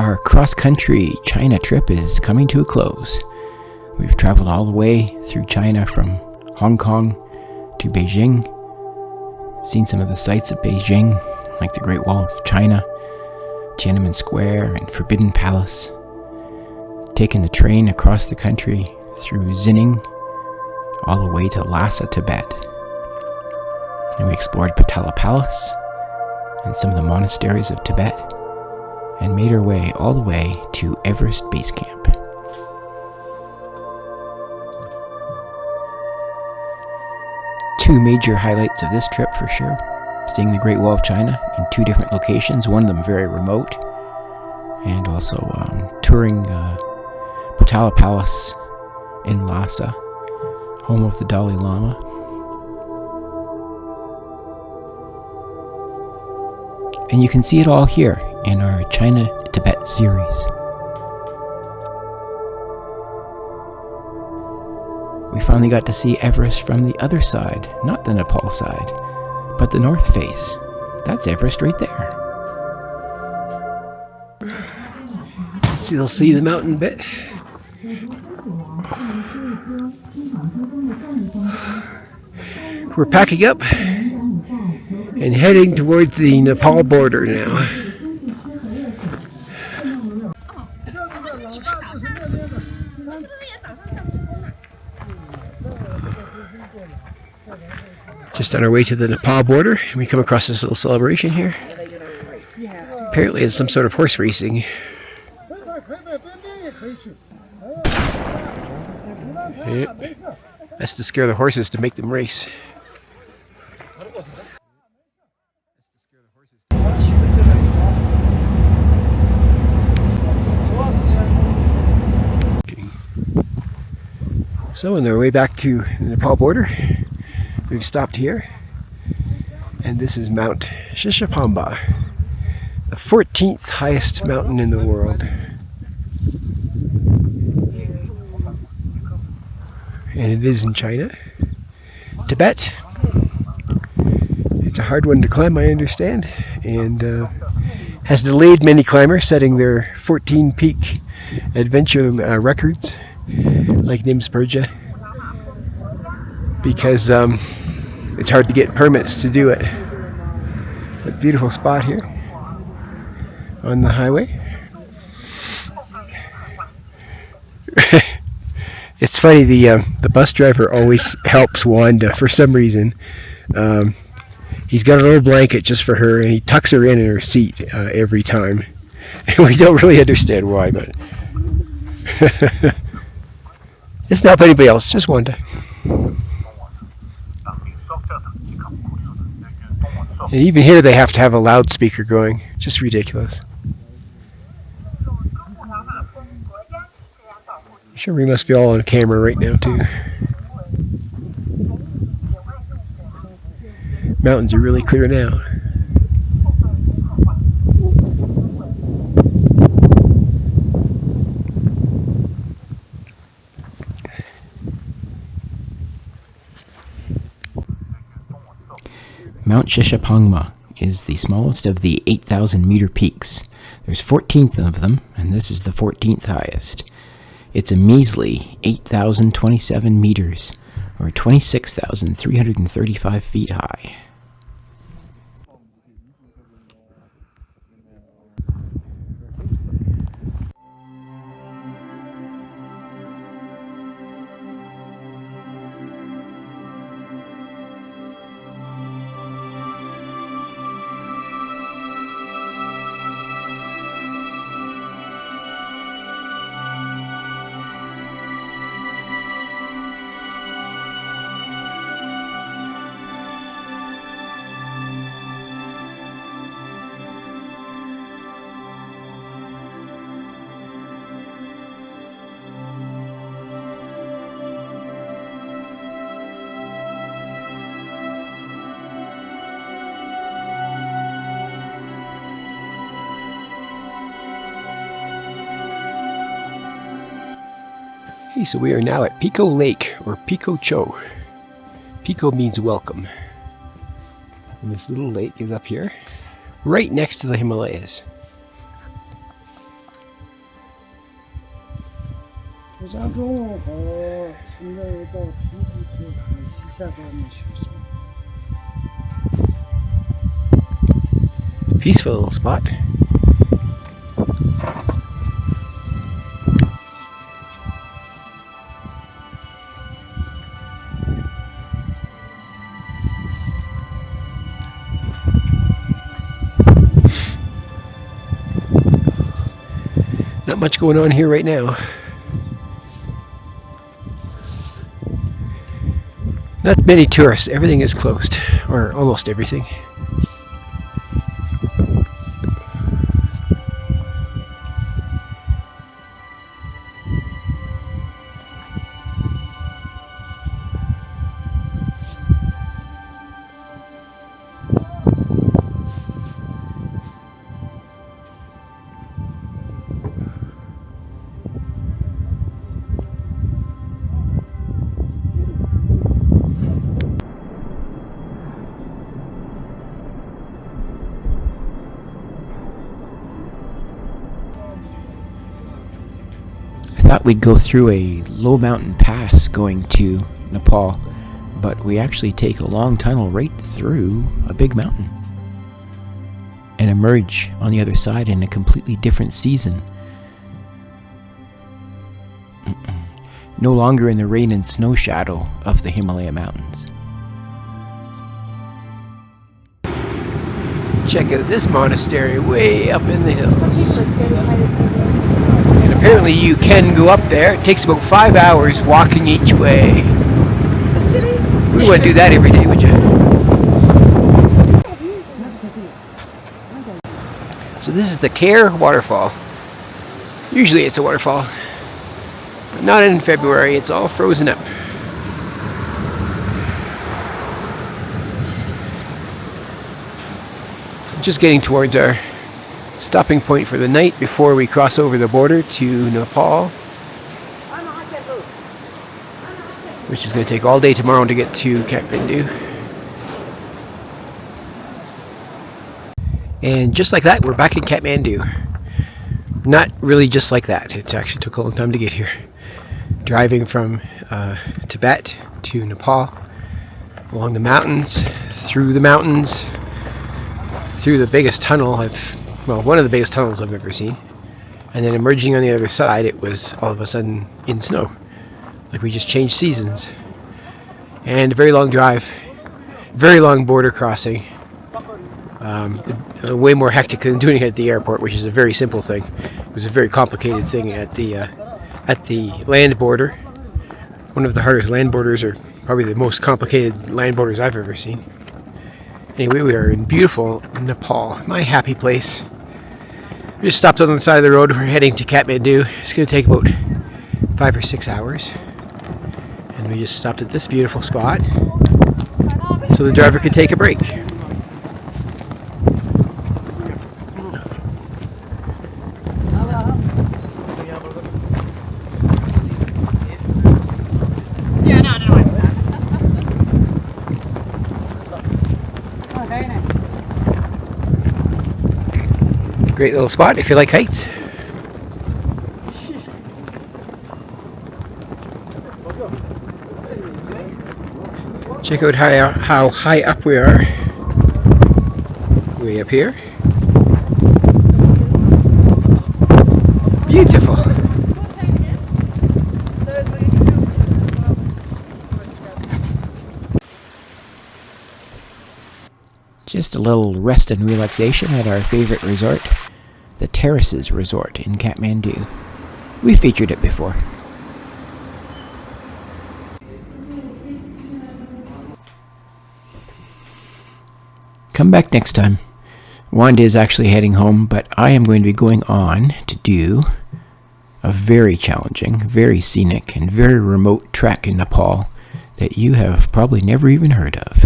Our cross-country China trip is coming to a close. We've traveled all the way through China from Hong Kong to Beijing, seen some of the sights of Beijing, like the Great Wall of China, Tiananmen Square, and Forbidden Palace, taken the train across the country through Xining, all the way to Lhasa, Tibet. And we explored Potala Palace and some of the monasteries of Tibet, and made our way all the way to Everest Base Camp. Two major highlights of this trip for sure: seeing the Great Wall of China in two different locations, one of them very remote, and also touring Potala Palace in Lhasa, home of the Dalai Lama. And you can see it all here in our China-Tibet series. We finally got to see Everest from the other side, not the Nepal side, but the north face. That's Everest right there. You'll see the mountain bit. We're packing up and heading towards the Nepal border now. Just on our way to the Nepal border, we come across this little celebration here. Apparently it's some sort of horse racing. Yep. That's to scare the horses, to make them race. So on their way back to the Nepal border, we've stopped here, and this is Mount Shishapangma, the 14th highest mountain in the world. And it is in China. Tibet. It's a hard one to climb, I understand, and has delayed many climbers setting their 14-peak adventure records, like Nimspurja, because it's hard to get permits to do it. A beautiful spot here on the highway. It's funny, the bus driver always helps Wanda for some reason. He's got a little blanket just for her, and he tucks her in her seat every time. And we don't really understand why, but it's not for anybody else, just Wanda. And even here they have to have a loudspeaker going. Just ridiculous. I'm sure we must be all on camera right now too. Mountains are really clear now. Mount Shishapangma is the smallest of the 8,000 meter peaks. There's 14 of them, and this is the 14th highest. It's a measly 8,027 meters, or 26,335 feet high. Okay, so we are now at Peiko Lake, or Peiko Cho. Peiko means welcome. And this little lake is up here, right next to the Himalayas. 我将中午后从这儿到平湖去看西下边的雪山。 Peaceful spot. Not much going on here right now. Not many tourists. Everything is closed, or almost everything. I thought we'd go through a low mountain pass going to Nepal, but we actually take a long tunnel right through a big mountain and emerge on the other side in a completely different season. No longer in the rain and snow shadow of the Himalaya mountains. Check out this monastery way up in the hills. And apparently you can go up there. It takes about 5 hours walking each way. We wouldn't do that every day, would you? So this is the Kare Waterfall. Usually it's a waterfall. But not in February, it's all frozen up. Just getting towards our stopping point for the night before we cross over the border to Nepal, which is going to take all day tomorrow to get to Kathmandu. And just like that, we're back in Kathmandu. Not really just like that. It actually took a long time to get here. Driving from Tibet to Nepal, along the mountains, through the mountains, through the biggest tunnel one of the biggest tunnels I've ever seen. And then emerging on the other side, it was all of a sudden in snow. Like we just changed seasons. And a very long drive, very long border crossing. Way more hectic than doing it at the airport, which is a very simple thing. It was a very complicated thing at the land border. One of the hardest land borders, or probably the most complicated land borders I've ever seen. Anyway, we are in beautiful Nepal, my happy place. We just stopped on the side of the road. We're heading to Kathmandu. It's going to take about 5 or 6 hours. And we just stopped at this beautiful spot so the driver could take a break. Great little spot if you like heights. Check out how high up we are. Way up here. Beautiful. Just a little rest and relaxation at our favorite resort, the Terraces Resort in Kathmandu. We featured it before. Come back next time. Wanda is actually heading home, but I am going to be going on to do a very challenging, very scenic, and very remote trek in Nepal that you have probably never even heard of.